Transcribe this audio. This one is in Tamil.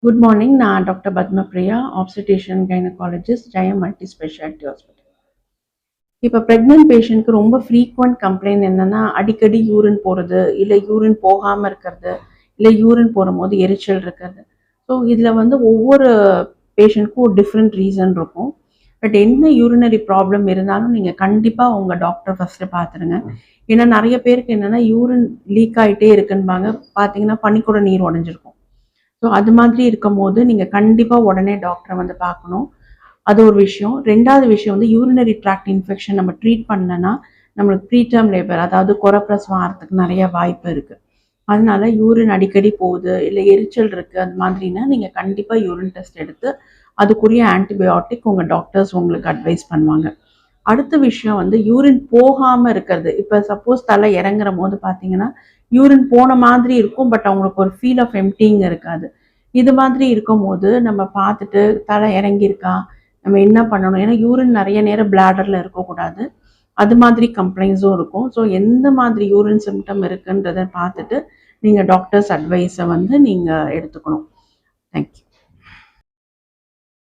Good morning. நான் டாக்டர் பத்மபிரியா, ஆப்ஸ்டிஷியன் கைனகாலஜிஸ்ட், ஜெயம் மல்டி ஸ்பெஷாலிட்டி ஹாஸ்பிட்டல். இப்போ ப்ரெக்னென்ட் பேஷண்ட்க்கு ரொம்ப ஃப்ரீக்வெண்ட் கம்ப்ளைண்ட் என்னன்னா, அடிக்கடி யூரின் போகிறது, இல்லை யூரின் போகாமல் இருக்கிறது, இல்லை யூரின் போகும்போது எரிச்சல் இருக்கிறது. ஸோ இதில் ஒவ்வொரு பேஷண்ட்க்கும் ஒரு டிஃப்ரெண்ட் ரீசன் இருக்கும். பட் என்ன யூரினரி ப்ராப்ளம் இருந்தாலும் நீங்கள் கண்டிப்பாக உங்கள் டாக்டர் ஃபஸ்ட்டு பார்த்துருங்க. ஏன்னா நிறைய பேருக்கு என்னென்னா யூரின் லீக் ஆகிட்டே இருக்குன்பாங்க, பார்த்தீங்கன்னா பனிக்கூட நீர் உடஞ்சிருக்கும். ஸோ அது மாதிரி இருக்கும்போது நீங்கள் கண்டிப்பாக உடனே டாக்டரை பார்க்கணும். அது ஒரு விஷயம். 2வது விஷயம் யூரினரி ட்ராக்ட் இன்ஃபெக்ஷன் நம்ம ட்ரீட் பண்ணலன்னா நம்மளுக்கு ப்ரீடேர்ம் லேபர், அதாவது குறப்பிரசவம் ஆகிறதுக்கு நிறைய வாய்ப்பு இருக்குது. அதனால யூரின் அடிக்கடி போகுது, இல்லை எரிச்சல் இருக்குது, அது மாதிரினா நீங்கள் கண்டிப்பாக யூரின் டெஸ்ட் எடுத்து அதுக்குரிய ஆன்டிபயோட்டிக் உங்கள் டாக்டர்ஸ் உங்களுக்கு அட்வைஸ் பண்ணுவாங்க. அடுத்த விஷயம் யூரின் போகாமல் இருக்கிறது. இப்போ சப்போஸ் தலை இறங்குற போது பார்த்தீங்கன்னா யூரின் போன மாதிரி இருக்கும், பட் அவங்களுக்கு ஒரு ஃபீல் ஆஃப் எம்டிங் இருக்காது. இது மாதிரி இருக்கும்போது நம்ம பார்த்துட்டு தலை இறங்கியிருக்கா, நம்ம என்ன பண்ணணும், ஏன்னா யூரின் நிறைய நேரம் பிளாடரில் இருக்கக்கூடாது. அது மாதிரி கம்ப்ளைண்ட்ஸும் இருக்கும். ஸோ எந்த மாதிரி யூரின் சிம்டம் இருக்குன்றதை பார்த்துட்டு நீங்கள் டாக்டர்ஸ் அட்வைஸை நீங்கள் எடுத்துக்கணும். தேங்க்யூ.